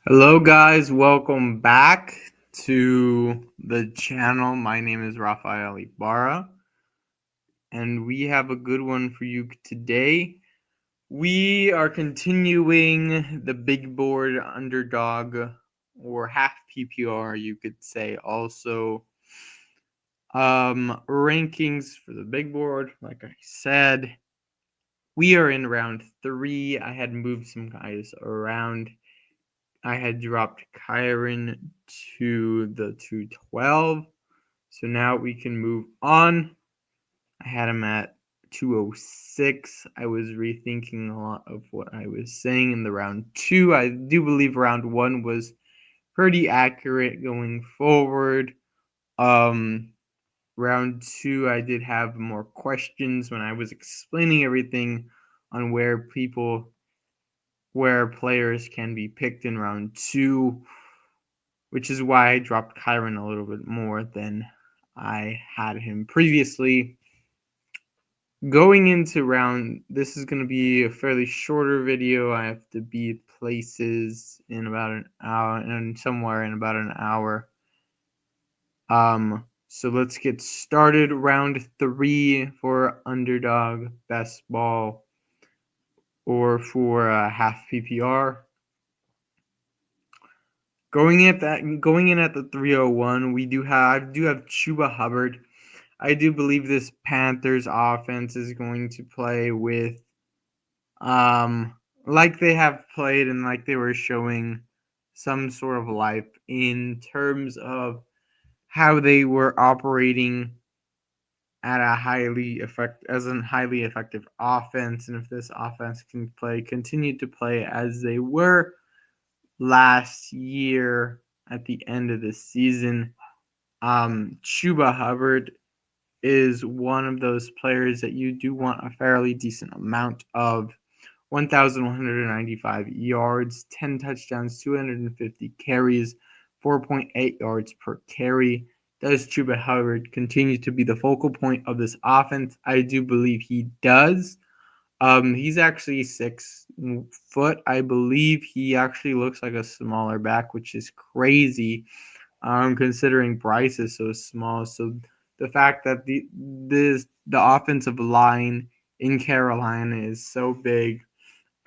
Hello, guys. Welcome back to the channel. My name is Rafael Ibarra, and we have a good one for you today. We are continuing the big board underdog or half PPR, you could say. Also, rankings for the big board. Like I said, we are in round 3. I had moved some guys around. I had dropped Kyron to the 212. So now we can move on. I had him at 206. I was rethinking a lot of what I was saying in the round 2. I do believe round 1 was pretty accurate going forward. Round 2, I did have more questions when I was explaining everything on where players can be picked in round 2, which is why I dropped Kyron a little bit more than I had him previously. Going into this is going to be a fairly shorter video. I have to be places in about an hour and somewhere in about an hour. So let's get started. Round 3 for underdog best ball or for half PPR. Going in at the 301, I do have Chuba Hubbard. I do believe this Panthers offense is going to play with like they have played and like they were showing some sort of life in terms of how they were operating at a highly effective offense, and if this offense can continue to play as they were last year at the end of the season, Chuba Hubbard is one of those players that you do want a fairly decent amount of. 1,195 yards, 10 touchdowns, 250 carries, 4.8 yards per carry. Does Chuba Hubbard continue to be the focal point of this offense? I do believe he does. He's actually 6 foot. I believe he actually looks like a smaller back, which is crazy. Considering Bryce is so small. So the fact that the offensive line in Carolina is so big,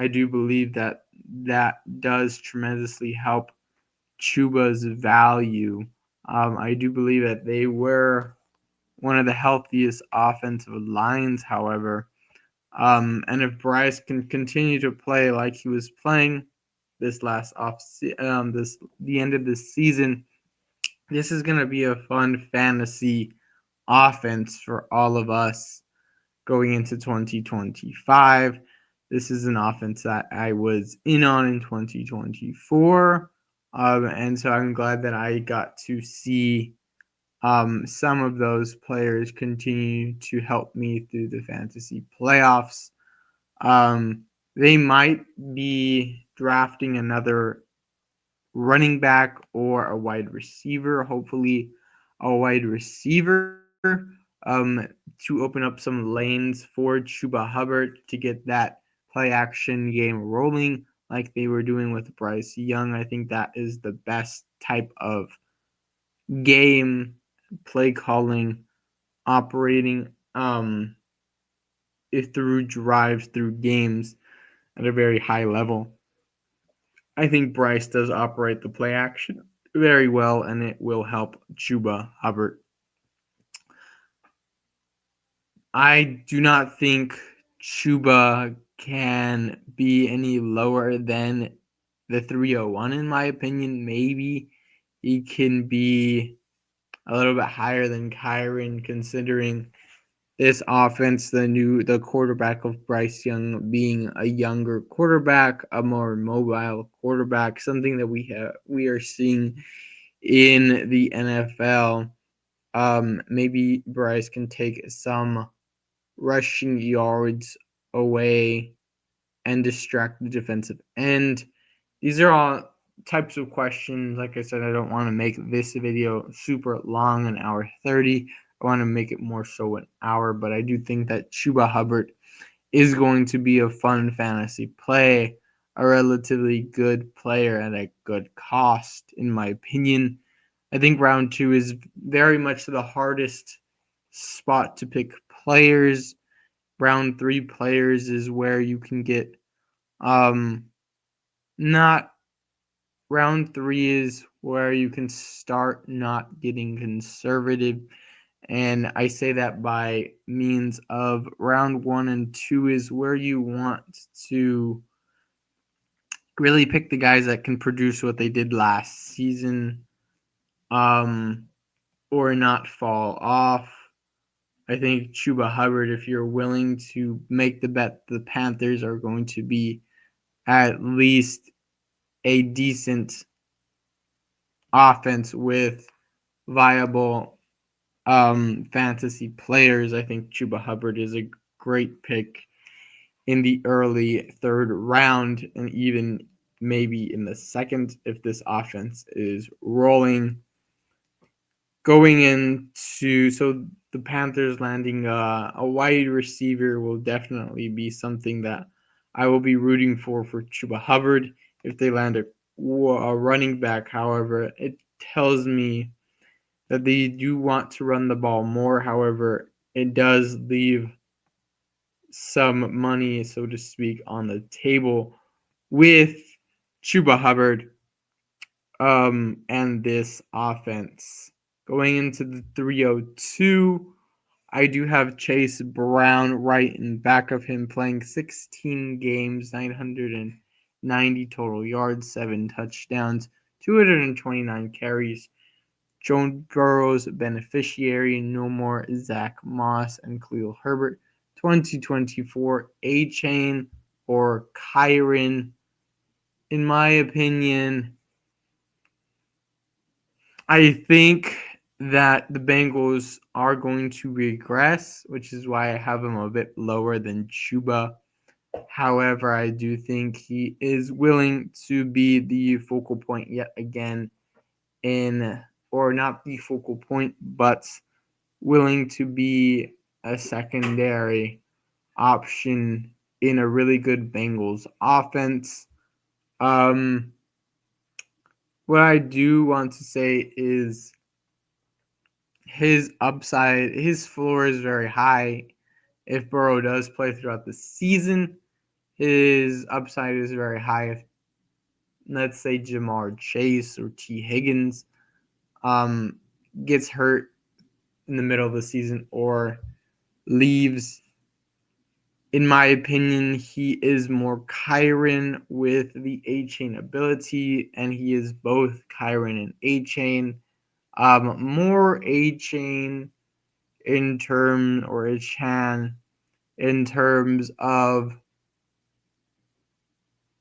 I do believe that does tremendously help Chuba's value. I do believe that they were one of the healthiest offensive lines, however. And if Bryce can continue to play like he was playing this last the end of this season, this is going to be a fun fantasy offense for all of us going into 2025. This is an offense that I was in on in 2024. And so I'm glad that I got to see some of those players continue to help me through the fantasy playoffs. They might be drafting another running back or a wide receiver, hopefully a wide receiver, to open up some lanes for Chuba Hubbard to get that play action game rolling like they were doing with Bryce Young. I think that is the best type of game play calling operating through drives, through games at a very high level. I think Bryce does operate the play action very well, and it will help Chuba Hubbard. I do not think Chuba can be any lower than the 301, in my opinion. Maybe he can be a little bit higher than Kyron, considering this offense, the quarterback of Bryce Young being a younger quarterback, a more mobile quarterback, something that we are seeing in the NFL. Maybe Bryce can take some rushing yards away and distract the defensive end. These are all types of questions. Like I said, I don't want to make this video super long, an hour 30. I want to make it more so an hour, but I do think that Chuba Hubbard is going to be a fun fantasy play a relatively good player at a good cost, in my opinion. I think round 2 is very much the hardest spot to pick players. Round 3 players is where you can get not round 3 is where you can start not getting conservative. And I say that by means of round 1 and 2 is where you want to really pick the guys that can produce what they did last season, or not fall off. I think Chuba Hubbard, if you're willing to make the bet the Panthers are going to be at least a decent offense with viable fantasy players, I think Chuba Hubbard is a great pick in the early third round, and even maybe in the second if this offense is rolling. Going into the Panthers landing a wide receiver will definitely be something that I will be rooting for Chuba Hubbard. If they land a running back, however, it tells me that they do want to run the ball more. However, it does leave some money, so to speak, on the table with Chuba Hubbard and this offense. Going into the 302, I do have Chase Brown right in back of him, playing 16 games, 990 total yards, 7 touchdowns, 229 carries. Joe Burrow's beneficiary, no more Zach Moss and Khalil Herbert. 2024 A-Chain or Kyren. In my opinion, I think that the Bengals are going to regress, which is why I have him a bit lower than Chuba. However, I do think he is willing to be the focal point yet again or not the focal point, but willing to be a secondary option in a really good Bengals offense. What I do want to say is his upside, his floor is very high. If Burrow does play throughout the season, his upside is very high. If, let's say, Jamar Chase or T. Higgins gets hurt in the middle of the season or leaves, in my opinion, he is more Kyren with the A-Chain ability, and he is both Kyren and A-Chain. More A-Chain in terms, or A-Chan in terms of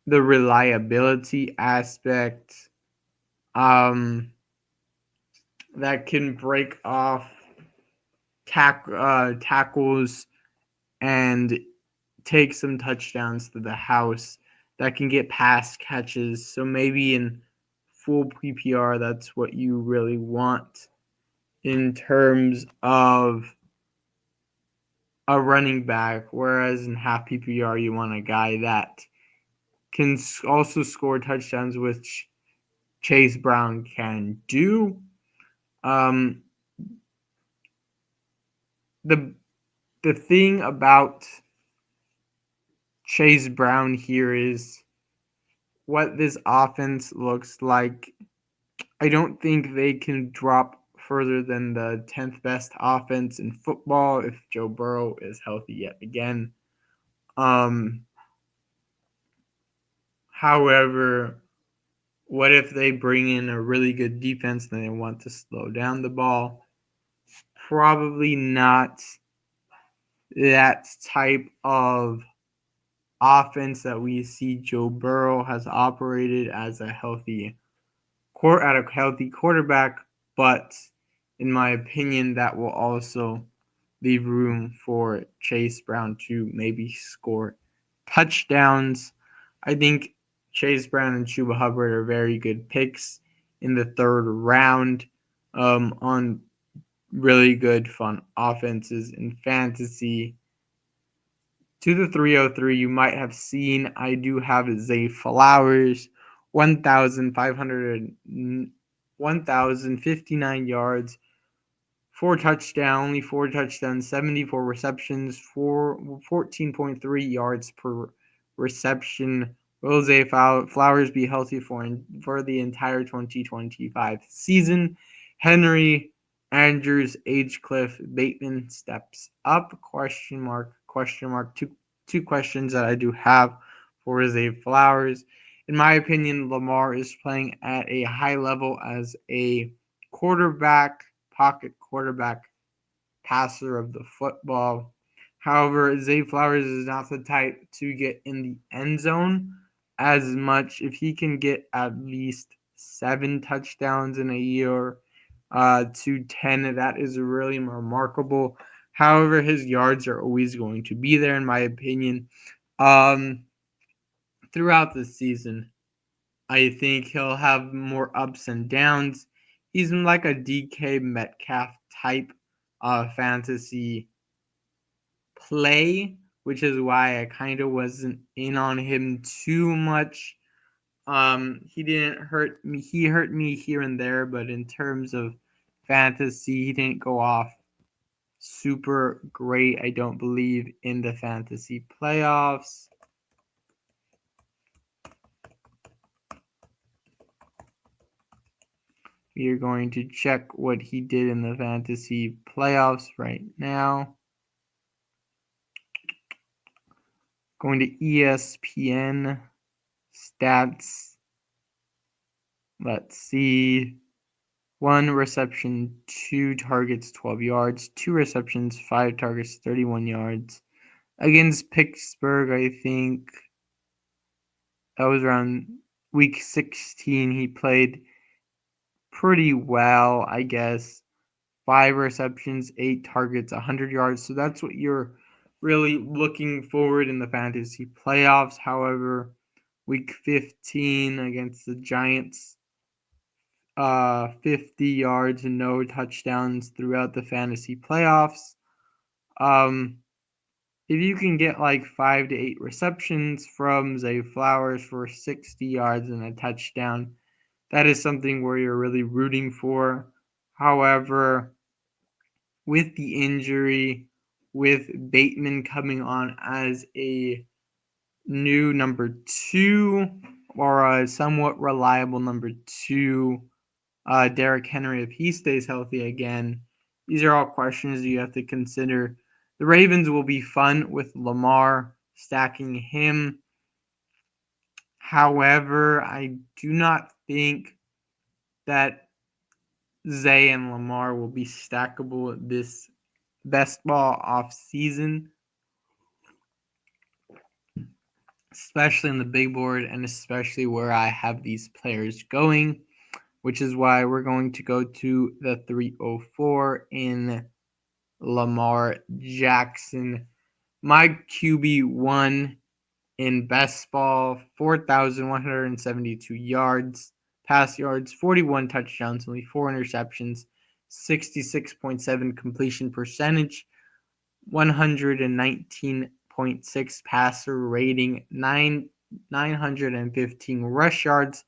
the reliability aspect, that can break off tackles and take some touchdowns to the house, that can get pass catches. So maybe in full PPR, that's what you really want in terms of a running back, whereas in half PPR, you want a guy that can also score touchdowns, which Chase Brown can do. The thing about Chase Brown here is what this offense looks like. I don't think they can drop further than the 10th best offense in football if Joe Burrow is healthy yet again. However, what if they bring in a really good defense and they want to slow down the ball? Probably not that type of offense that we see Joe Burrow has operated as a healthy quarterback, but in my opinion, that will also leave room for Chase Brown to maybe score touchdowns. I think Chase Brown and Chuba Hubbard are very good picks in the third round on really good, fun offenses in fantasy. To the 303, you might have seen I do have Zay Flowers, 1,059 yards, only 4 touchdowns, 74 receptions, 14.3 yards per reception. Will Zay Flowers be healthy for the entire 2025 season? Henry Andrews, Cliff Bateman steps up? Question mark. Two questions that I do have for Zay Flowers. In my opinion, Lamar is playing at a high level as a pocket quarterback, passer of the football. However, Zay Flowers is not the type to get in the end zone as much. If he can get at least 7 touchdowns in a year to 10, that is really remarkable. However, his yards are always going to be there, in my opinion. Throughout the season, I think he'll have more ups and downs. He's like a DK Metcalf type fantasy play, which is why I kind of wasn't in on him too much. He didn't hurt me. He hurt me here and there, but in terms of fantasy, he didn't go off super great. I don't believe in the fantasy playoffs. We are going to check what he did in the fantasy playoffs right now. Going to ESPN stats. Let's see. 1 reception, 2 targets, 12 yards. 2 receptions, 5 targets, 31 yards. Against Pittsburgh, I think that was around week 16. He played pretty well, I guess. 5 receptions, 8 targets, 100 yards. So that's what you're really looking forward in the fantasy playoffs. However, week 15 against the Giants, 50 yards and no touchdowns throughout the fantasy playoffs. If you can get like 5 to 8 receptions from Zay Flowers for 60 yards and a touchdown, that is something where you're really rooting for. However, with the injury, with Bateman coming on as a new number 2 or a somewhat reliable number 2, Derrick Henry, if he stays healthy again, these are all questions you have to consider. The Ravens will be fun with Lamar, stacking him. However, I do not think that Zay and Lamar will be stackable this best ball off season, especially in the big board and especially where I have these players going, which is why we're going to go to the 304 in Lamar Jackson. My QB1 in best ball, 4,172 yards, pass yards, 41 touchdowns, only 4 interceptions, 66.7 completion percentage, 119.6 passer rating, 915 rush yards,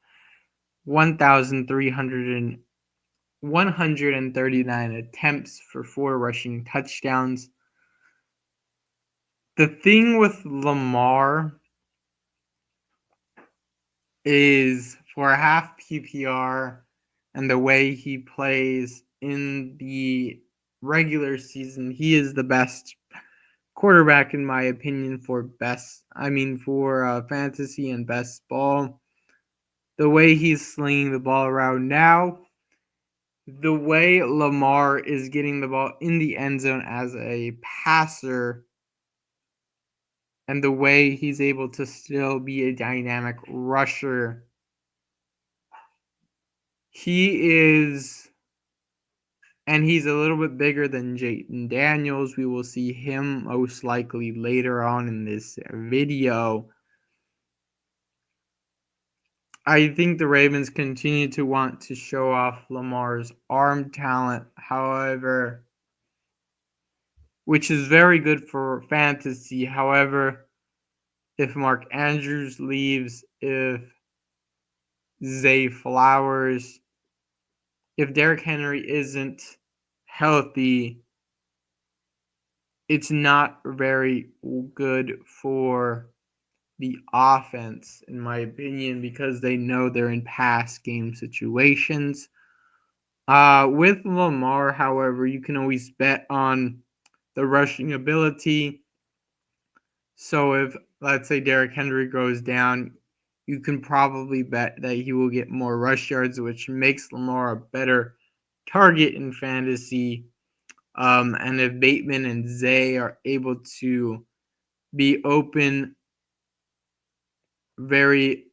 139 attempts for 4 rushing touchdowns. The thing with Lamar is for half PPR and the way he plays in the regular season, he is the best quarterback in my opinion for fantasy and best ball. The way he's slinging the ball around now, the way Lamar is getting the ball in the end zone as a passer, and the way he's able to still be a dynamic rusher, he's a little bit bigger than Jayden Daniels. We will see him most likely later on in this video. I think the Ravens continue to want to show off Lamar's arm talent. However, which is very good for fantasy. However, if Mark Andrews leaves, if Zay Flowers, if Derrick Henry isn't healthy, it's not very good for the offense, in my opinion, because they know they're in pass game situations. With Lamar, however, you can always bet on the rushing ability. So if, let's say, Derrick Henry goes down, you can probably bet that he will get more rush yards, which makes Lamar a better target in fantasy. And if Bateman and Zay are able to be open, very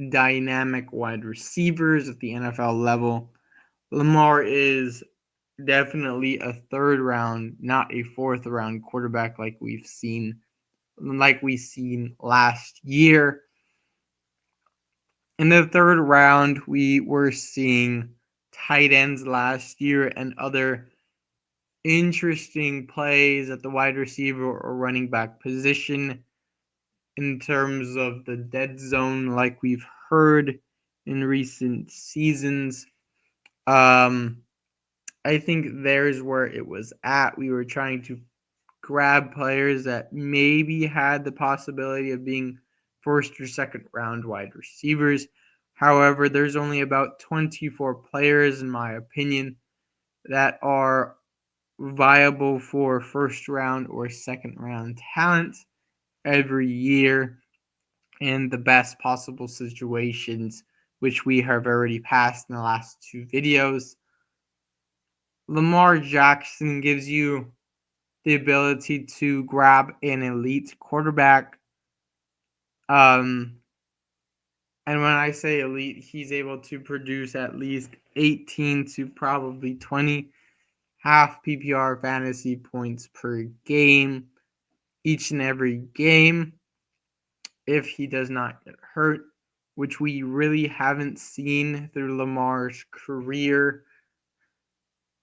dynamic wide receivers at the NFL level, Lamar is definitely a third round, not a fourth round quarterback like we've seen last year. In the third round, we were seeing tight ends last year and other interesting plays at the wide receiver or running back position in terms of the dead zone, like we've heard in recent seasons. I think there's where it was at. We were trying to grab players that maybe had the possibility of being first or second round wide receivers. However, there's only about 24 players, in my opinion, that are viable for first round or second round talent every year in the best possible situations, which we have already passed in the last two videos. Lamar Jackson gives you the ability to grab an elite quarterback. And when I say elite, he's able to produce at least 18 to probably 20 half PPR fantasy points per game each and every game if he does not get hurt, which we really haven't seen through Lamar's career.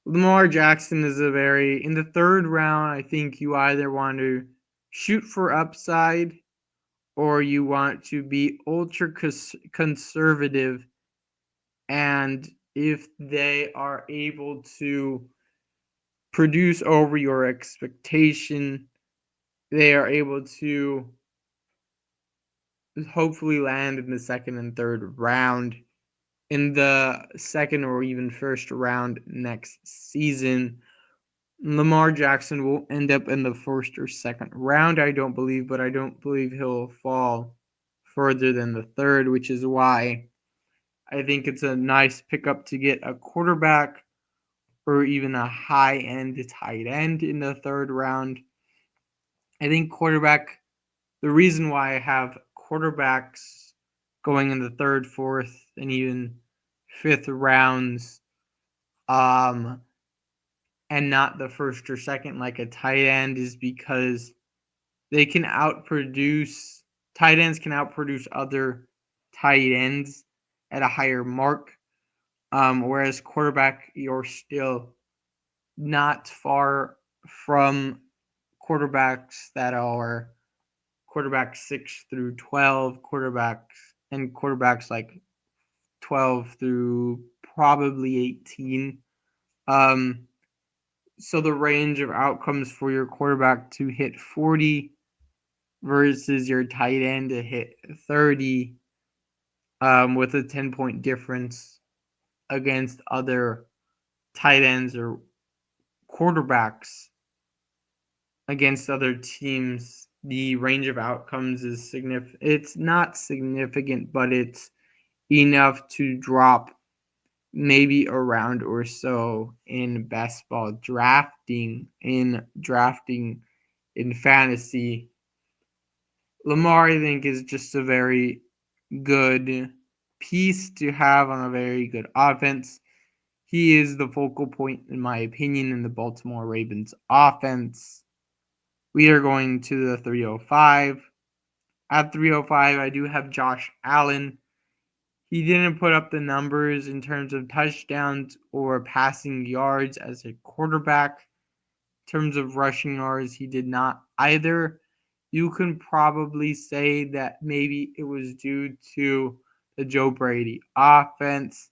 Lamar Jackson is in the third round, I think you either want to shoot for upside or you want to be ultra conservative. And if they are able to produce over your expectation, they are able to hopefully land in the second and third round, in the second or even first round next season. Lamar Jackson will end up in the first or second round, I don't believe, but I don't believe he'll fall further than the third, which is why I think it's a nice pickup to get a quarterback or even a high-end tight end in the third round. I think the reason why I have quarterbacks going in the third, fourth, and even fifth rounds, and not the first or second like a tight end, is because tight ends can outproduce other tight ends at a higher mark. Whereas quarterback, you're still not far from quarterbacks that are quarterback 6 through 12, quarterbacks like 12 through probably 18. So the range of outcomes for your quarterback to hit 40 versus your tight end to hit 30, with a 10-point difference against other tight ends or quarterbacks against other teams, the range of outcomes is significant. It's not significant, but it's enough to drop maybe a round or so in best ball drafting in fantasy. Lamar, I think, is just a very good piece to have on a very good offense. He is the focal point, in my opinion, in the Baltimore Ravens offense. We are going to the 305. At 305, I do have Josh Allen. He didn't put up the numbers in terms of touchdowns or passing yards as a quarterback. terms of rushing yards, he did not either. You can probably say that maybe it was due to the Joe Brady offense.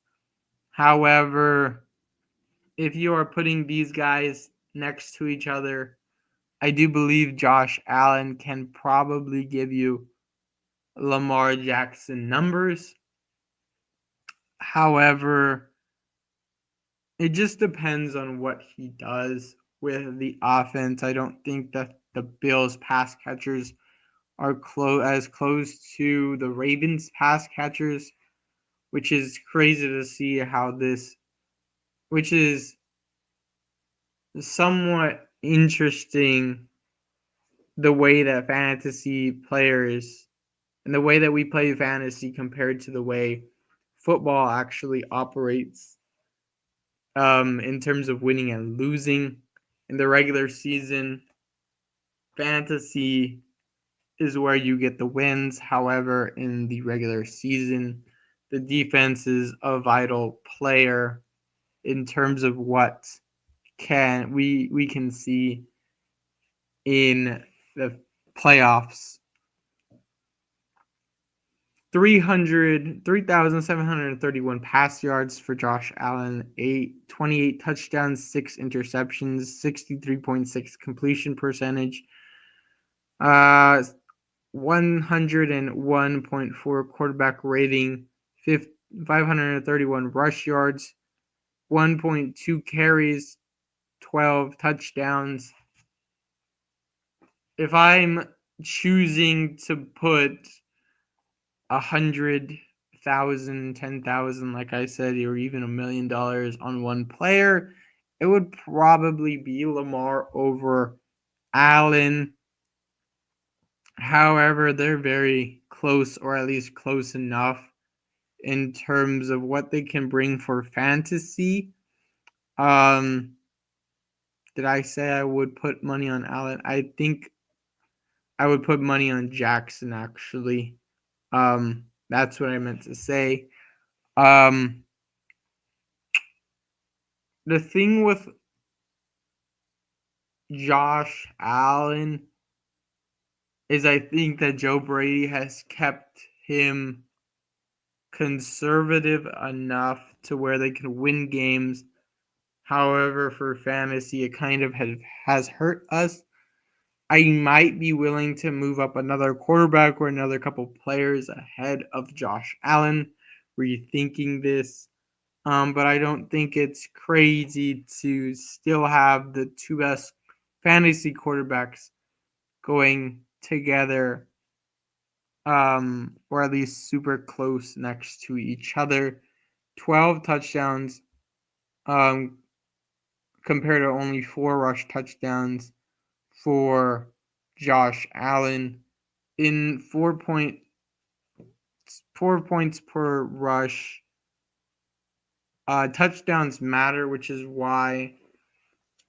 However, if you are putting these guys next to each other, I do believe Josh Allen can probably give you Lamar Jackson numbers. However, it just depends on what he does with the offense. I don't think that the Bills pass catchers are as close to the Ravens pass catchers, which is crazy to see how this, which is somewhat interesting, the way that fantasy players and the way that we play fantasy compared to the way football actually operates, in terms of winning and losing. In the regular season, fantasy is where you get the wins. However, in the regular season, the defense is a vital player in terms of what can we can see in the playoffs. 3,731 pass yards for Josh Allen, 28 touchdowns, 6 interceptions, 63.6 completion percentage, 101.4 quarterback rating, 531 rush yards, 1.2 carries, 12 touchdowns. If I'm choosing to put 100,000, 10,000, like I said, or even $1 million on one player, it would probably be Lamar over Allen. However, they're very close, or at least close enough in terms of what they can bring for fantasy. Did I say I would put money on Allen? I think I would put money on Jackson, actually. That's what I meant to say. The thing with Josh Allen is I think that Joe Brady has kept him conservative enough to where they can win games. However, for fantasy, it kind of has hurt us. I might be willing to move up another quarterback or another couple players ahead of Josh Allen, rethinking this. But I don't think it's crazy to still have the two best fantasy quarterbacks going together, or at least super close next to each other. 12 touchdowns, compared to only 4 rush touchdowns for Josh Allen. In 4 points per rush, touchdowns matter, which is why,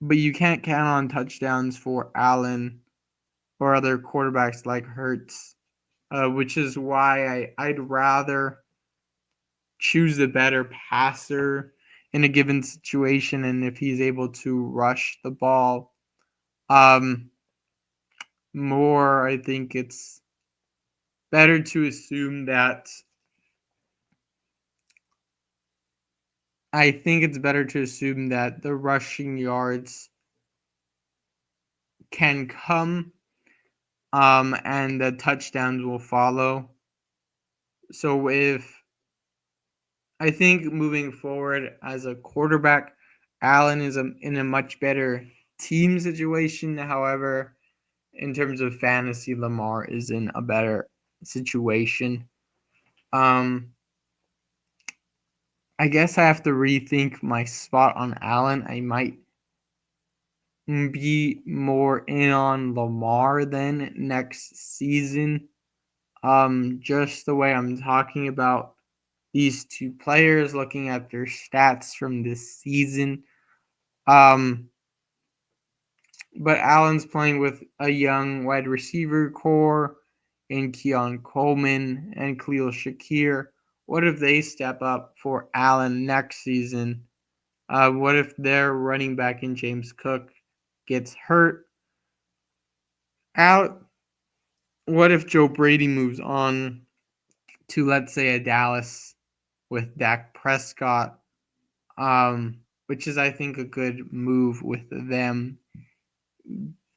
but you can't count on touchdowns for Allen or other quarterbacks like Hurts, which is why I'd rather choose the better passer in a given situation, and if he's able to rush the ball more, I think it's better to assume that the rushing yards can come, and the touchdowns will follow. So I think moving forward as a quarterback, Allen is in a much better team situation. However, in terms of fantasy, Lamar is in a better situation. I guess I have to rethink my spot on Allen. I might be more in on Lamar then next season. Just the way I'm talking about these two players, looking at their stats from this season. But Allen's playing with a young wide receiver core in Keon Coleman and Khalil Shakir. What if they step up for Allen next season? What if they're running back in James Cook gets hurt out. What if Joe Brady moves on to, let's say, a Dallas with Dak Prescott, which is, I think, a good move with them,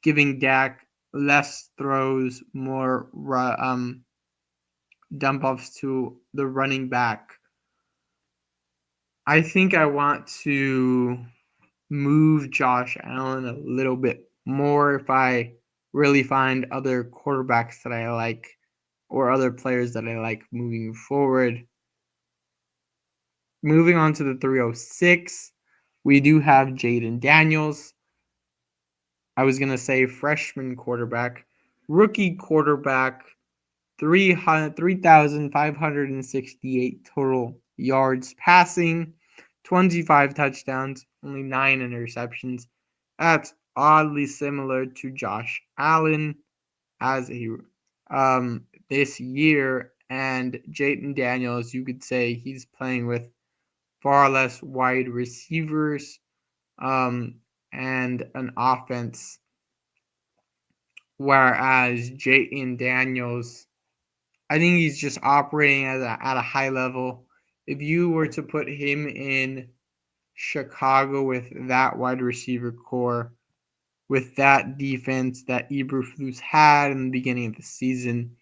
giving Dak less throws, more dump offs to the running back. I think I want to move Josh Allen a little bit more if I really find other quarterbacks that I like or other players that I like moving forward. Moving on to the 306, we do have Jayden Daniels. I was going to say freshman quarterback, rookie quarterback, 3,568 total yards passing, 25 touchdowns, only 9 interceptions. That's oddly similar to Josh Allen as a this year, and Jayden Daniels, you could say he's playing with far less wide receivers and an offense, whereas Jayden Daniels, I think he's just operating at a high level. If you were to put him in Chicago with that wide receiver core, with that defense that Eberflus had in the beginning of the season,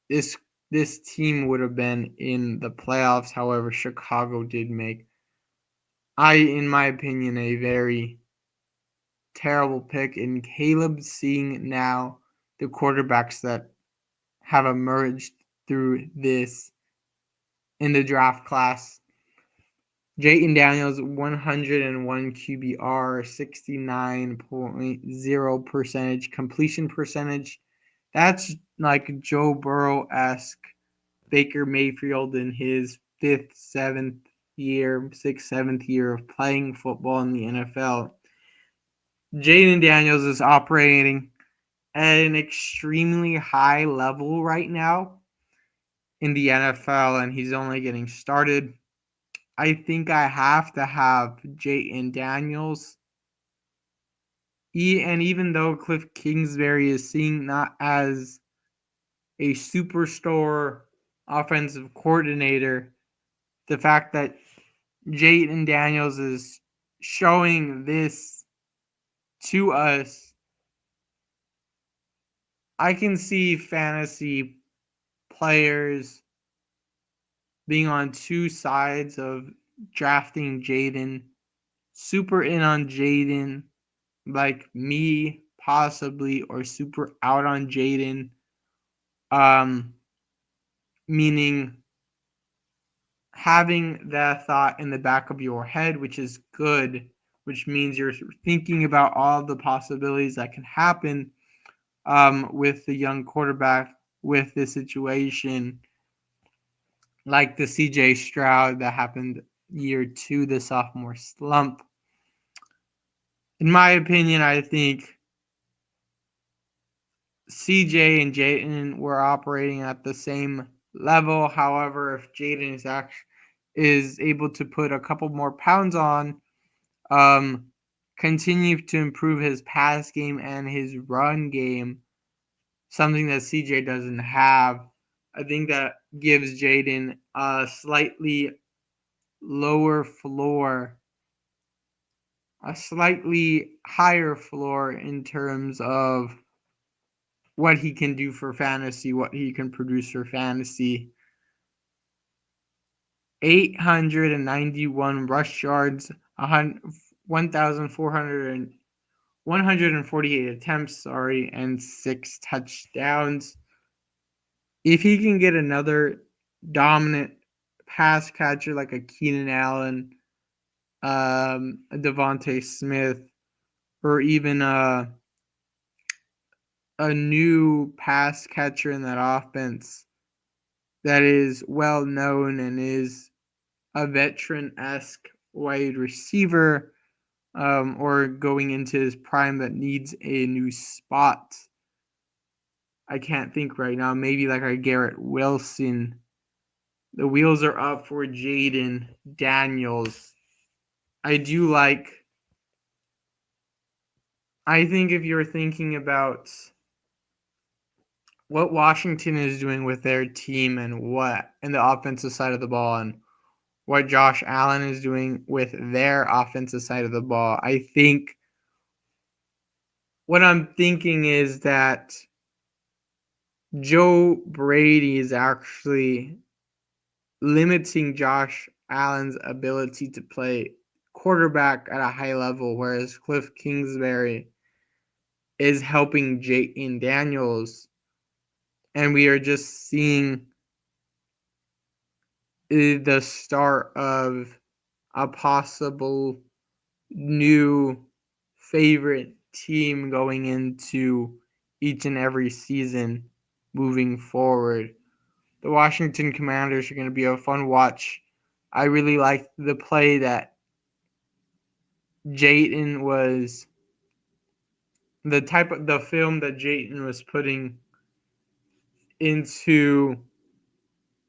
this team would have been in the playoffs. However, Chicago did make, in my opinion, a very terrible pick. And Caleb, seeing now the quarterbacks that have emerged through this in the draft class, Jayden Daniels, 101 QBR, 69.0 percentage completion percentage. That's like Joe Burrow-esque. Baker Mayfield in his 6th, 7th year of playing football in the NFL. Jayden Daniels is operating at an extremely high level right now in the NFL, and he's only getting started. I think I have to have Jayden Daniels. And even though Cliff Kingsbury is seen not as a superstar offensive coordinator, the fact that Jayden Daniels is showing this to us, I can see fantasy players being on two sides of drafting Jayden, super in on Jayden, like me possibly, or super out on Jayden, meaning having that thought in the back of your head, which is good, which means you're thinking about all the possibilities that can happen with the young quarterback, with the situation, like the CJ Stroud that happened year 2, the sophomore slump. In my opinion, I think CJ and Jayden were operating at the same level. However, if Jayden is able to put a couple more pounds on, continue to improve his pass game and his run game, something that CJ doesn't have, I think that gives Jayden a slightly lower floor, a slightly higher floor in terms of what he can do for fantasy, what he can produce for fantasy. 891 rush yards, 148 attempts, and 6 touchdowns. If he can get another dominant pass catcher like a Keenan Allen, a Devontae Smith, or even a new pass catcher in that offense that is well known and is a veteran-esque wide receiver, or going into his prime that needs a new spot. I can't think right now. Maybe like a Garrett Wilson. The wheels are up for Jayden Daniels. I do like I think if you're thinking about what Washington is doing with their team and what in the offensive side of the ball and what Josh Allen is doing with their offensive side of the ball, I think what I'm thinking is that Joe Brady is actually limiting Josh Allen's ability to play quarterback at a high level, whereas Cliff Kingsbury is helping Jayden Daniels. And we are just seeing the start of a possible new favorite team going into each and every season moving forward. The Washington Commanders are going to be a fun watch. I really liked the play that Jayden was the film that Jayden was putting into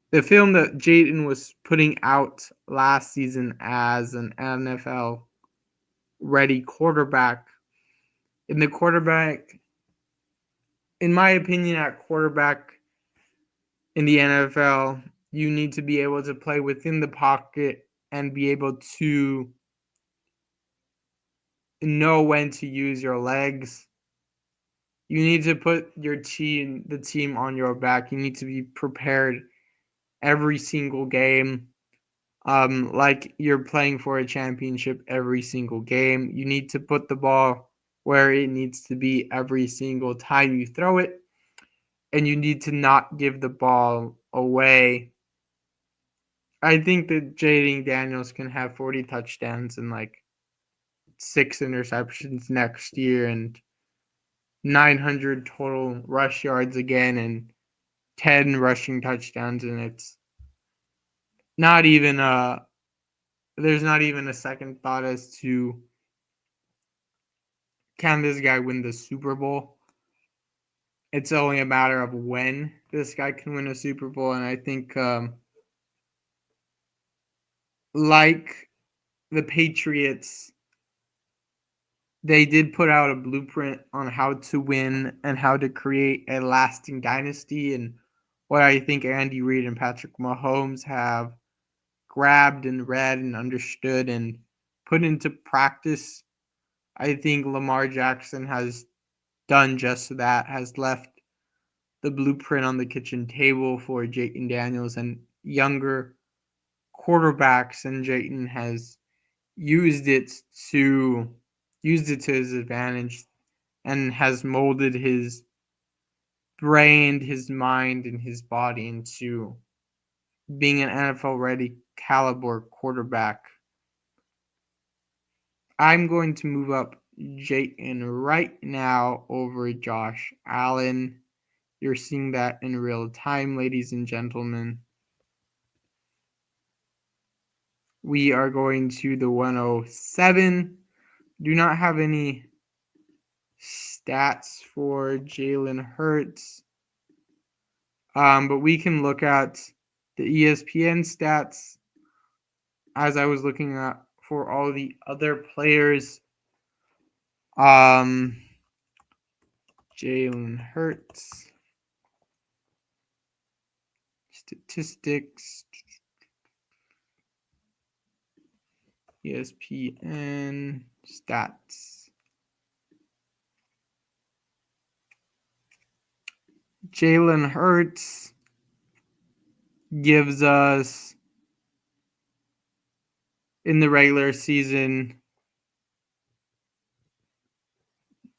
the film that Jayden was putting out last season as an NFL ready quarterback. In the quarterback, in my opinion, at quarterback in the NFL, you need to be able to play within the pocket and be able to know when to use your legs. You need to put the team on your back. You need to be prepared every single game, like you're playing for a championship every single game. You need to put the ball where it needs to be every single time you throw it, and you need to not give the ball away. I think that Jayden Daniels can have 40 touchdowns and like 6 interceptions next year and 900 total rush yards again and 10 rushing touchdowns, and it's not even there's not even a second thought as to can this guy win the Super Bowl. It's only a matter of when this guy can win a Super Bowl, and I think like the Patriots, they did put out a blueprint on how to win and how to create a lasting dynasty, and what I think Andy Reid and Patrick Mahomes have grabbed and read and understood and put into practice. I think Lamar Jackson has done just that, has left the blueprint on the kitchen table for Jayden Daniels and younger quarterbacks, and Jayden has used it to his advantage and has molded his brain, his mind, and his body into being an NFL ready caliber quarterback. I'm going to move up Jayden right now over Josh Allen. You're seeing that in real time, ladies and gentlemen. We are going to the 107. Do not have any stats for Jalen Hurts. But we can look at the ESPN stats as I was looking at for all the other players. Jalen Hurts statistics, ESPN stats. Jalen Hurts gives us in the regular season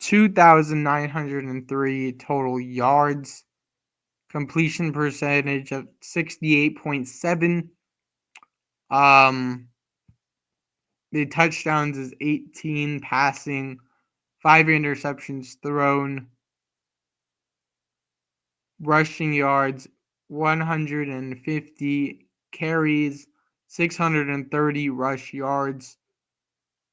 2,903 total yards, completion percentage of 68.7. The touchdowns is 18 passing, 5 interceptions thrown, rushing yards 150, carries 630 rush yards,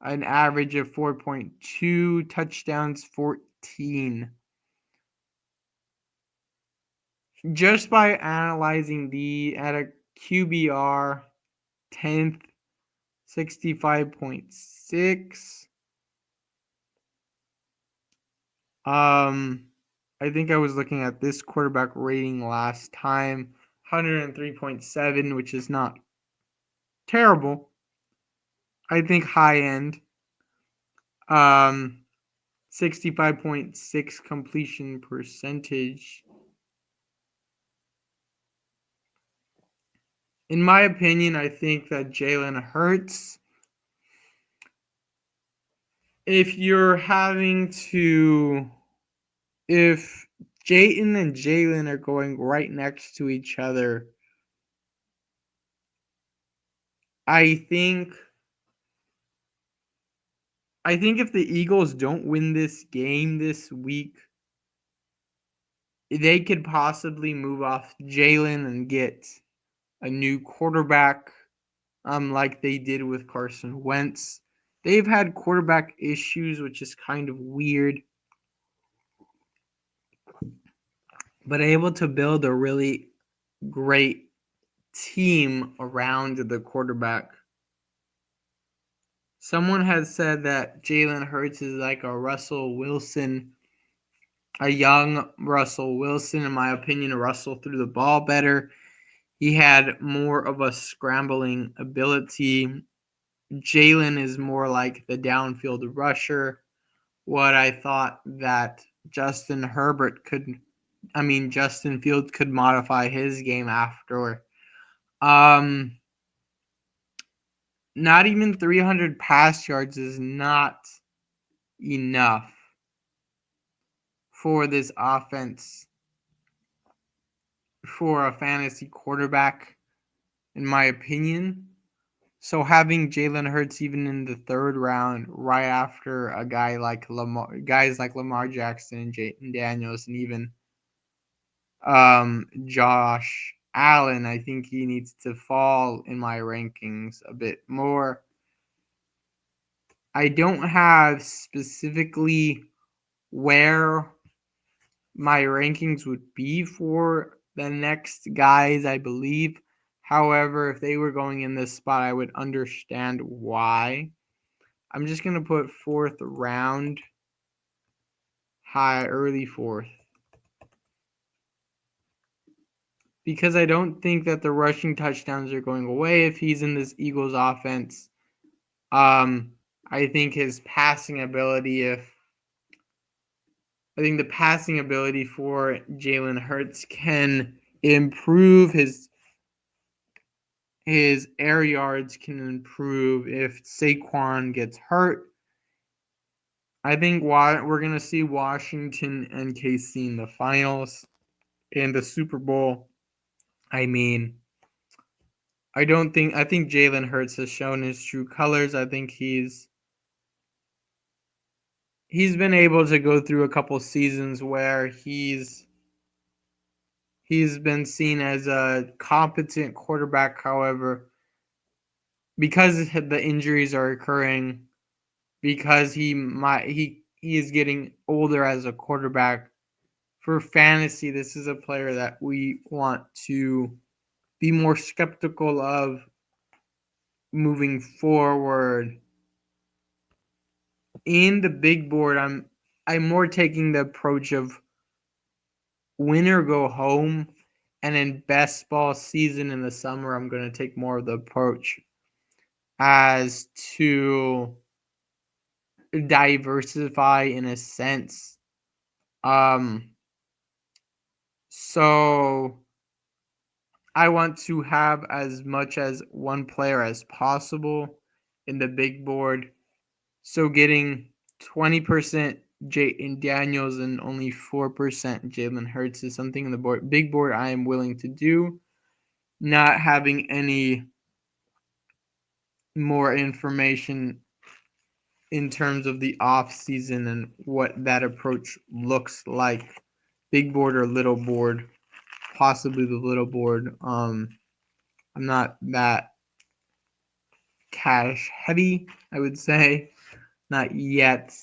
an average of 4.2, touchdowns 14. Just by analyzing at a QBR 10th, 65.6, I think I was looking at this quarterback rating last time, 103.7, which is not terrible. I think high end. 65.6 completion percentage. In my opinion, I think that Jalen Hurts, if Jayden and Jalen are going right next to each other, I think if the Eagles don't win this game this week, they could possibly move off Jalen and get a new quarterback, like they did with Carson Wentz. They've had quarterback issues, which is kind of weird, but able to build a really great team around the quarterback. Someone has said that Jalen Hurts is like a Russell Wilson, a young Russell Wilson. In my opinion, Russell threw the ball better. He had more of a scrambling ability. Jalen is more like the downfield rusher. What I thought that Justin Fields could modify his game after. Not even 300 pass yards is not enough for this offense for a fantasy quarterback, in my opinion. So having Jalen Hurts even in the third round, right after a guys like Lamar Jackson and Jayden Daniels, and even Josh Allen, I think he needs to fall in my rankings a bit more. I don't have specifically where my rankings would be for the next guys, I believe. However, if they were going in this spot, I would understand why. I'm just going to put fourth round, early fourth. Because I don't think that the rushing touchdowns are going away if he's in this Eagles offense. I think his passing ability, the passing ability for Jalen Hurts can improve. His air yards can improve if Saquon gets hurt. I think we're going to see Washington and KC in the finals. In the Super Bowl. I think Jalen Hurts has shown his true colors. I think he's been able to go through a couple seasons where he's been seen as a competent quarterback. However, because the injuries are occurring, because he is getting older as a quarterback, for fantasy, this is a player that we want to be more skeptical of moving forward. In the big board, I'm more taking the approach of win or go home, and in best ball season in the summer, I'm going to take more of the approach as to diversify in a sense. So I want to have as much as one player as possible in the big board. So getting 20% Jayden Daniels and only 4% Jalen Hurts is something in the big board I am willing to do. Not having any more information in terms of the off season and what that approach looks like. Big board or little board, possibly the little board. I'm not that cash heavy, I would say. Not yet.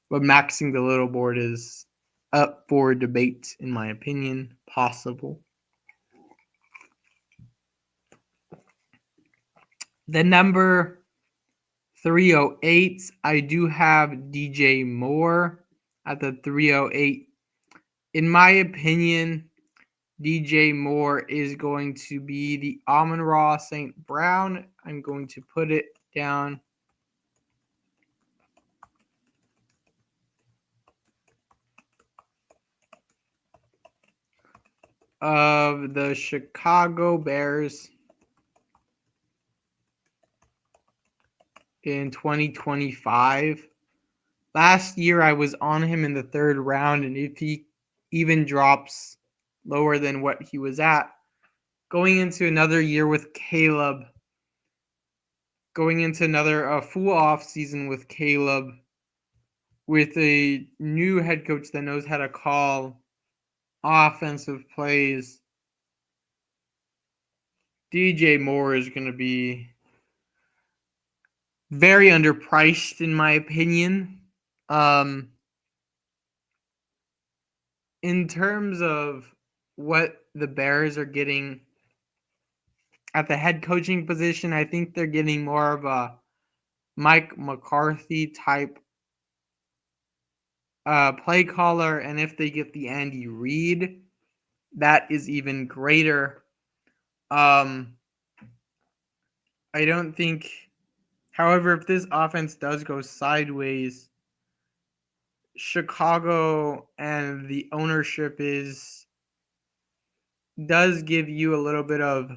But maxing the little board is up for debate, in my opinion. Possible. The number 308, I do have DJ Moore. at the 308. In my opinion, DJ Moore is going to be the Amon-Ra St. Brown. I'm going to put it down. Of the Chicago Bears in 2025. Last year, I was on him in the third round, and if he even drops lower than what he was at, going into another year with Caleb, going into another full off season with Caleb, with a new head coach that knows how to call offensive plays, DJ Moore is going to be very underpriced, in my opinion. In terms of what the Bears are getting at the head coaching position, I think they're getting more of a Mike McCarthy type play caller, and if they get the Andy Reid, that is even greater. I don't think, however, if this offense does go sideways, Chicago and the ownership does give you a little bit of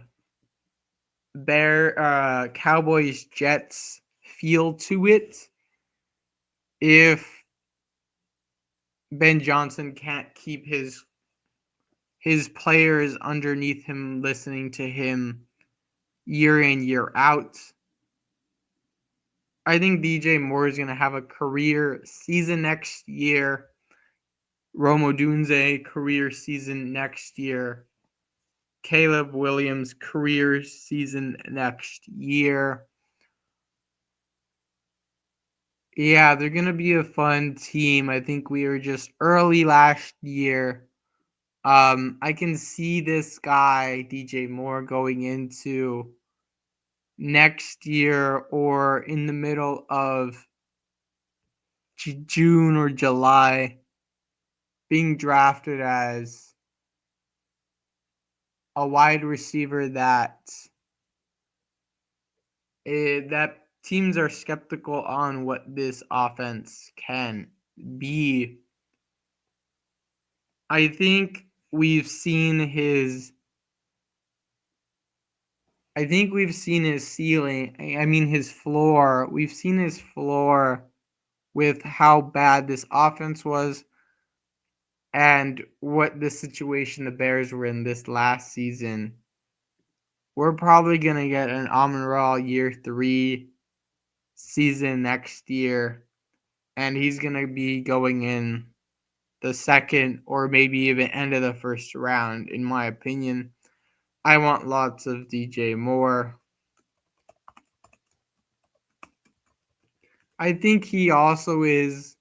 Cowboys Jets feel to it. If Ben Johnson can't keep his players underneath him listening to him year in, year out, I think DJ Moore is going to have a career season next year. Rome Odunze, career season next year. Caleb Williams, career season next year. Yeah, they're going to be a fun team. I think we were just early last year. I can see this guy, DJ Moore, going into next year or in the middle of June or July being drafted as a wide receiver that teams are skeptical on what this offense can be. I think we've seen his ceiling. I mean, his floor. We've seen his floor with how bad this offense was and what the situation the Bears were in this last season. We're probably going to get an Amon-Ra year 3 season next year, and he's going to be going in the second or maybe even end of the first round, in my opinion. I want lots of DJ Moore. I think he also is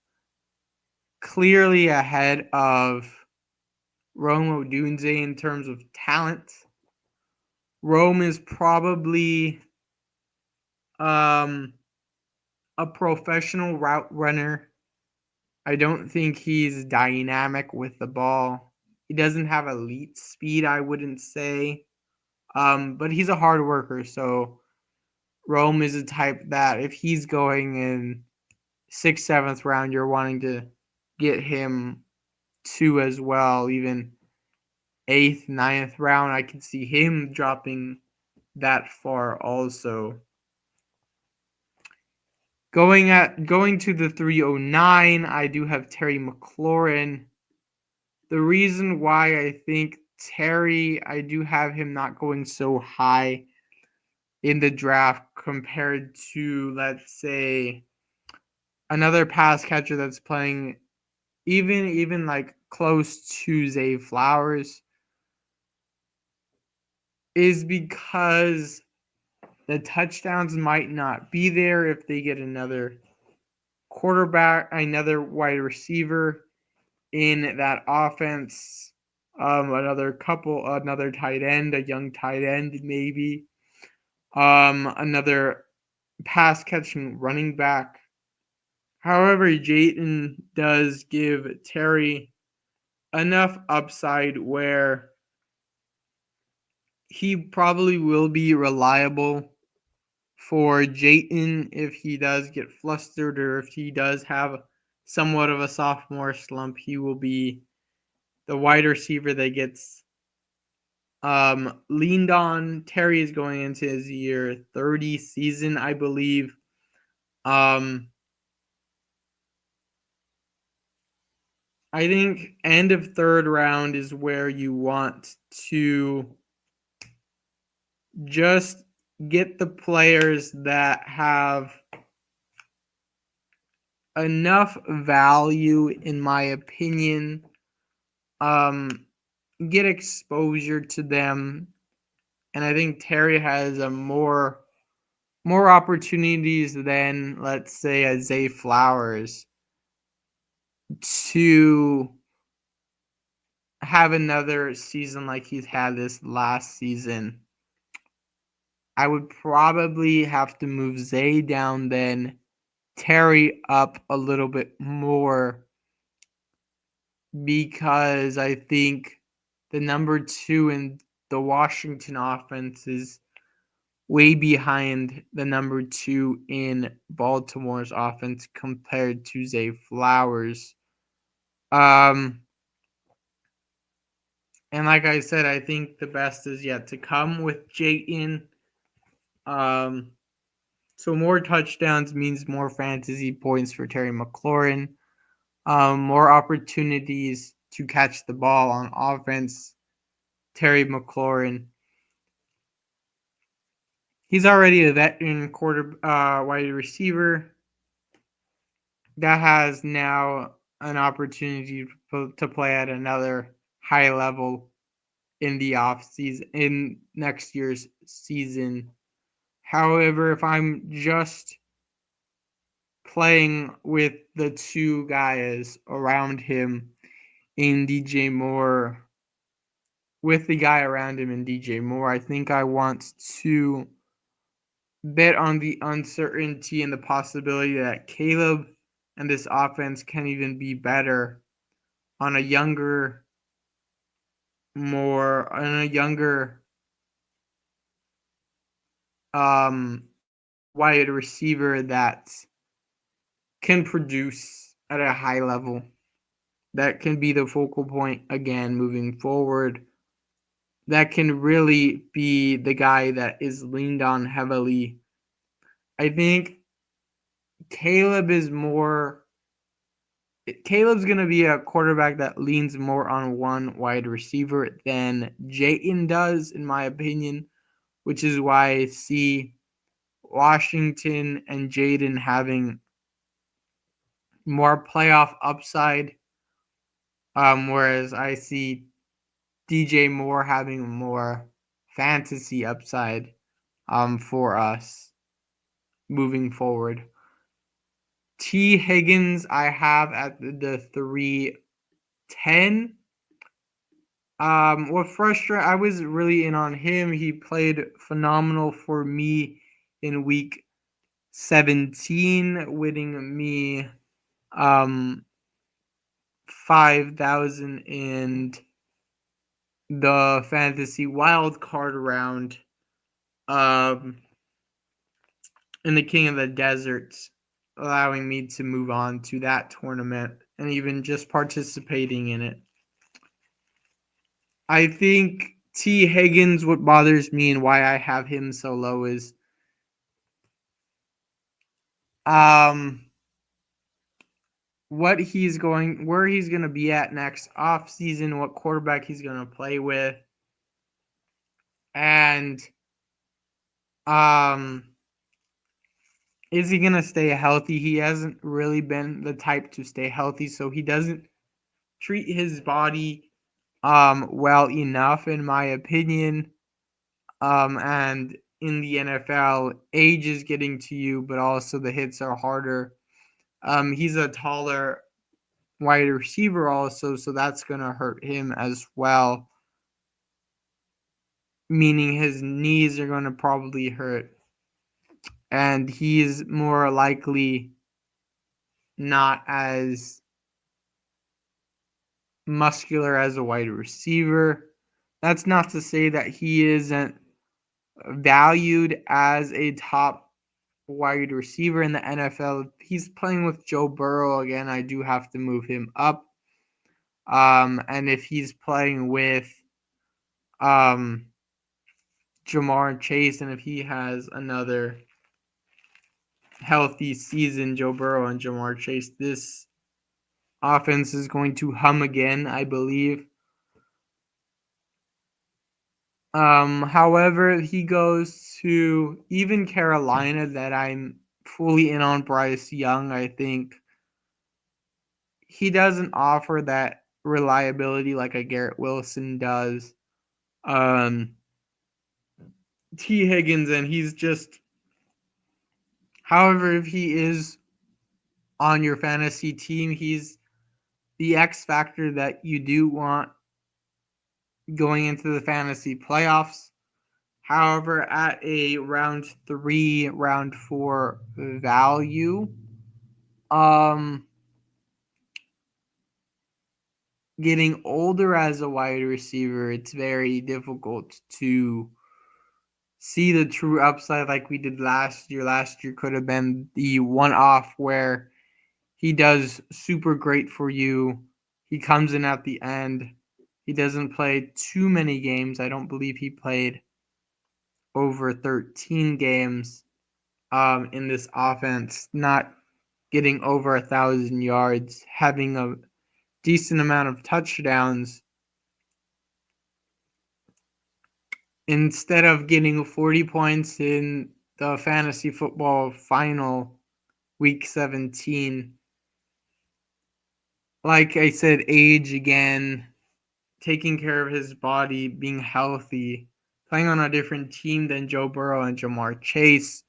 clearly ahead of Rome Odunze in terms of talent. Rome is probably a professional route runner. I don't think he's dynamic with the ball. He doesn't have elite speed, I wouldn't say. But he's a hard worker, so Rome is a type that if he's going in 6th, 7th round, you're wanting to get him 2 as well, even 8th, 9th round. I can see him dropping that far also. Going to the 309, I do have Terry McLaurin. The reason why I think Terry, I do have him not going so high in the draft compared to, let's say, another pass catcher that's playing even like close to Zay Flowers, is because the touchdowns might not be there if they get another quarterback, another wide receiver in that offense, another tight end, a young tight end maybe, another pass catching running back. However, Jayden does give Terry enough upside where he probably will be reliable for Jayden if he does get flustered or if he does have somewhat of a sophomore slump. He will be the wide receiver that gets leaned on. Terry is going into his year 30 season, I believe. I think end of third round is where you want to just get the players that have enough value, in my opinion. Get exposure to them, and I think Terry has a more opportunities than, let's say, a Zay Flowers to have another season like he's had this last season. I would probably have to move Zay down, then Terry up a little bit more, because I think the number 2 in the Washington offense is way behind the number 2 in Baltimore's offense compared to Zay Flowers. And like I said, I think the best is yet to come with Jayden. So more touchdowns means more fantasy points for Terry McLaurin. More opportunities to catch the ball on offense. Terry McLaurin. He's already a veteran wide receiver that has now an opportunity to play at another high level in the off season, in next year's season. However, if I'm just playing with the 2 guys around him in DJ Moore, with the guy around him in DJ Moore, I think I want to bet on the uncertainty and the possibility that Caleb and this offense can even be better on a younger, wide receiver that can produce at a high level, that can be the focal point again moving forward, that can really be the guy that is leaned on heavily. I think Caleb's going to be a quarterback that leans more on one wide receiver than Jayden does, in my opinion, which is why I see Washington and Jayden having more playoff upside, whereas I see DJ Moore having more fantasy upside for us moving forward. T. Higgins I have at the 310. What frustrated, I was really in on him. He played phenomenal for me in week 17, winning me 5,000 in the fantasy wild card round in the King of the Deserts, allowing me to move on to that tournament and even just participating in it. I think T. Higgins, what bothers me and why I have him so low is where he's going to be at next off season, what quarterback he's going to play with, and is he going to stay healthy? He hasn't really been the type to stay healthy, so he doesn't treat his body well enough, in my opinion. And in the NFL, age is getting to you, but also the hits are harder. He's a taller wide receiver also, so that's going to hurt him as well, meaning his knees are going to probably hurt, and he's more likely not as muscular as a wide receiver. That's not to say that he isn't valued as a top wide receiver in the NFL. If he's playing with Joe Burrow again, I do have to move him up. And if he's playing with Jamar Chase, and if he has another healthy season, Joe Burrow and Jamar Chase, this offense is going to hum again, I believe. However, he goes to even Carolina, that I'm fully in on Bryce Young. I think he doesn't offer that reliability like a Garrett Wilson does. T. Higgins, and he's just, however, if he is on your fantasy team, he's the X factor that you do want going into the fantasy playoffs. However, at a round 3, round 4 value, getting older as a wide receiver, it's very difficult to see the true upside like we did last year. Last year could have been the one-off where he does super great for you. He comes in at the end. He doesn't play too many games. I don't believe he played over 13 games in this offense, not getting over 1,000 yards, having a decent amount of touchdowns. Instead of getting 40 points in the fantasy football final, week 17, like I said, age again, taking care of his body, being healthy, playing on a different team than Joe Burrow and Jamar Chase.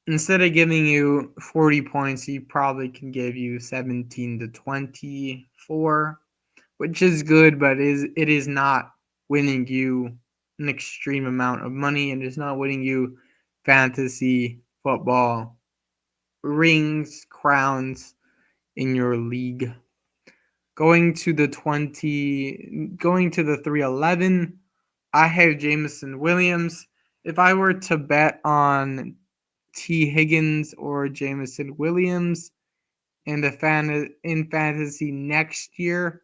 Instead of giving you 40 points, he probably can give you 17 to 24, which is good, but it is not winning you an extreme amount of money, and it's not winning you fantasy football rings, crowns in your league. Going to the 311, I have Jameson Williams. If I were to bet on T. Higgins or Jameson Williams in fantasy next year,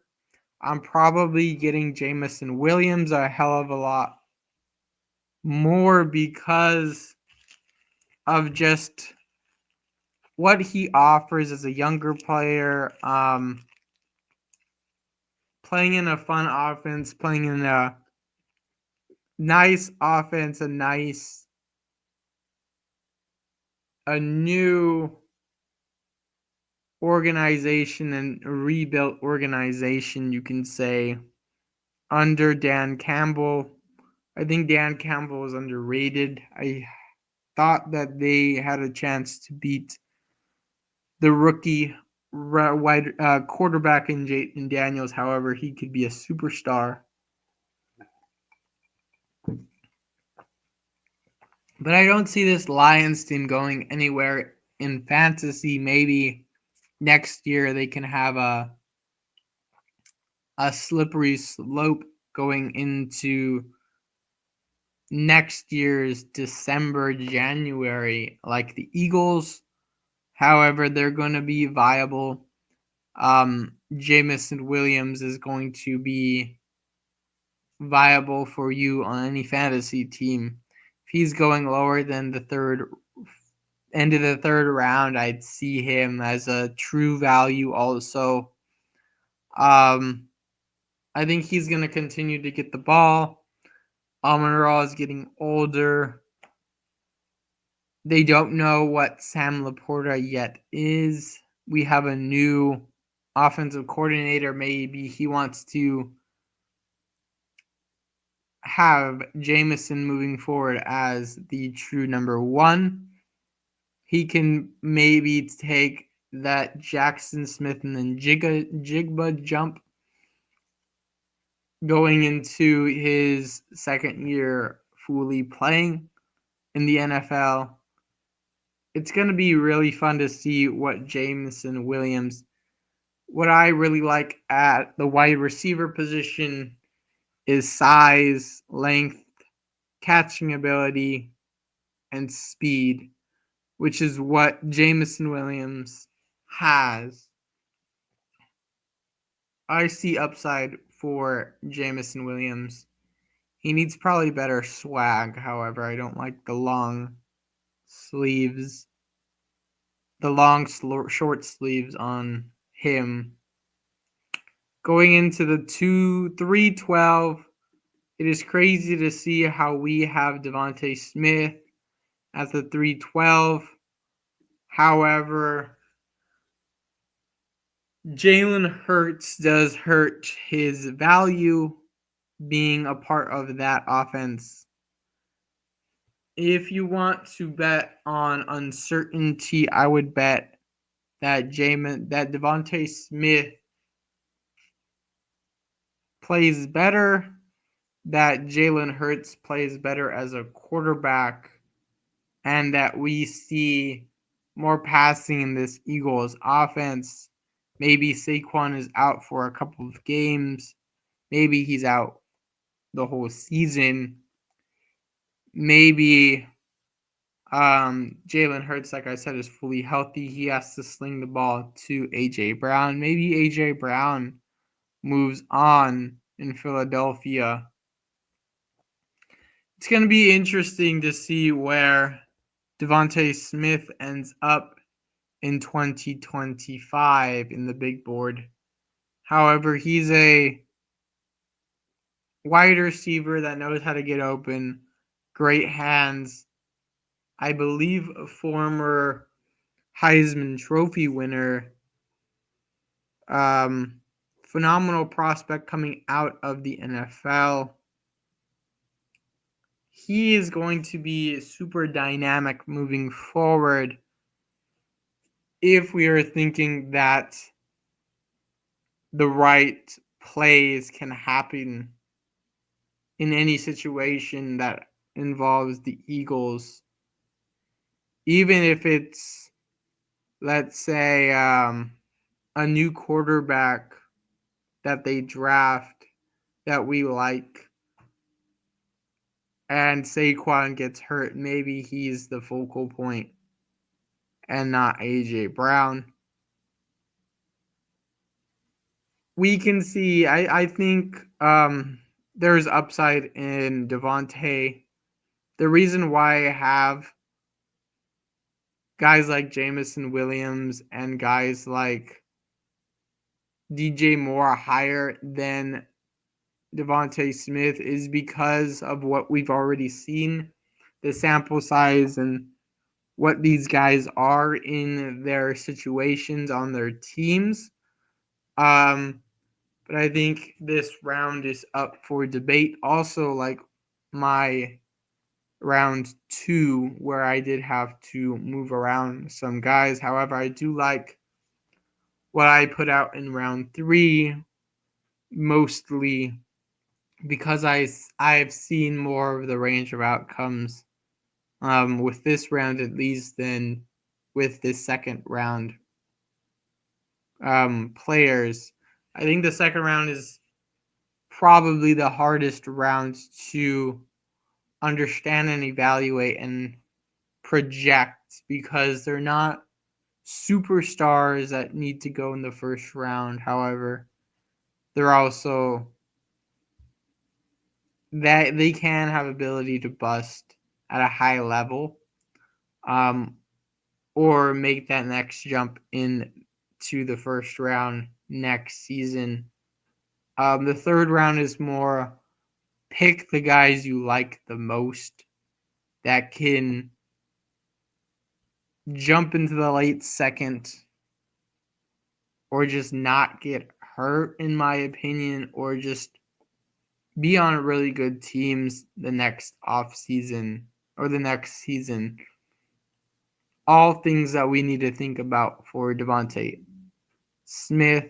I'm probably getting Jameson Williams a hell of a lot more because of just what he offers as a younger player, playing in a fun offense, playing in a nice offense, a new organization and rebuilt organization, you can say, under Dan Campbell. I think Dan Campbell was underrated. I thought that they had a chance to beat the rookie quarterback in Jayden Daniels. However, he could be a superstar. But I don't see this Lions team going anywhere in fantasy. Maybe next year they can have a slippery slope going into next year's December, January, like the Eagles. However, they're going to be viable. Jameson Williams is going to be viable for you on any fantasy team. If he's going lower than the end of the third round, I'd see him as a true value also. I think he's going to continue to get the ball. Amon-Ra is getting older. They don't know what Sam Laporta yet is. We have a new offensive coordinator. Maybe he wants to have Jameson moving forward as the true number 1. He can maybe take that Jackson Smith and then Jigba jump going into his second year fully playing in the NFL. it's going to be really fun to see what Jameson Williams. What I really like at the wide receiver position is size, length, catching ability, and speed, which is what Jameson Williams has. I see upside for Jameson Williams. He needs probably better swag, however. I don't like the long sleeves, short sleeves on him. Going into the 3-12, it is crazy to see how we have Devontae Smith at the 3-12. However, Jalen Hurts does hurt his value being a part of that offense. If you want to bet on uncertainty, I would bet that Devontae Smith plays better, that Jalen Hurts plays better as a quarterback, and that we see more passing in this Eagles offense. Maybe Saquon is out for a couple of games. Maybe he's out the whole season. Maybe Jalen Hurts, like I said, is fully healthy. He has to sling the ball to A.J. Brown. Maybe A.J. Brown moves on in Philadelphia. It's going to be interesting to see where Devontae Smith ends up in 2025 in the big board. However, he's a wide receiver that knows how to get open, great hands. I believe a former Heisman Trophy winner, phenomenal prospect coming out of the NFL. He is going to be super dynamic moving forward if we are thinking that the right plays can happen in any situation that involves the Eagles. Even if it's, let's say, a new quarterback that they draft that we like, and Saquon gets hurt, maybe he's the focal point and not A.J. Brown. We can see, I think there's upside in Devontae. The reason why I have guys like Jameson Williams and guys like DJ Moore higher than Devontae Smith is because of what we've already seen, the sample size and what these guys are in their situations on their teams. But I think this round is up for debate. Also, like my round 2, where I did have to move around some guys. However, I do like what I put out in round 3, mostly because I've seen more of the range of outcomes with this round at least than with this second round players. I think the second round is probably the hardest round to understand and evaluate and project because they're not superstars that need to go in the first round. However, they're also that they can have ability to bust at a high level, or make that next jump into the first round next season. The third round is more pick the guys you like the most that can jump into the late second or just not get hurt, in my opinion, or just be on really good teams the next off season or the next season. All things that we need to think about for Devontae Smith,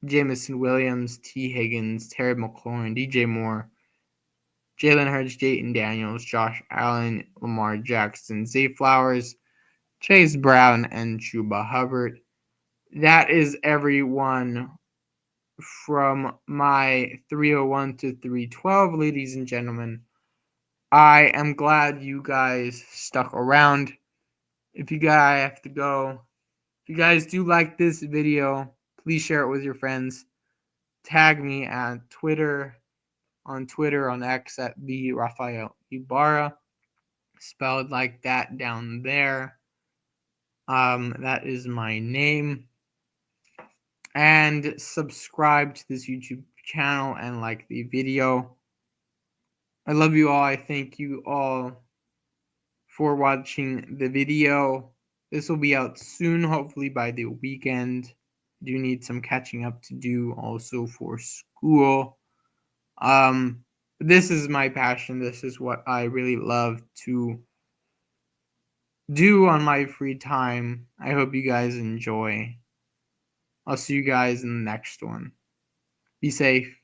Jameson Williams, T. Higgins, Terry McLaurin, DJ Moore. Jalen Hurts, Jayden Daniels, Josh Allen, Lamar Jackson, Zay Flowers, Chase Brown, and Chuba Hubbard. That is everyone from my 301 to 312, ladies and gentlemen. I am glad you guys stuck around. If you guys have to go, if you guys do like this video, please share it with your friends. Tag me at Twitter, on X at the Rafael Ibarra, spelled like that down there. That is my name. And subscribe to this YouTube channel and like the video. I love you all. I thank you all for watching the video. This will be out soon, hopefully by the weekend. I do need some catching up to do also for school. This is my passion. This is what I really love to do on my free time. I hope you guys enjoy. I'll see you guys in the next one. Be safe.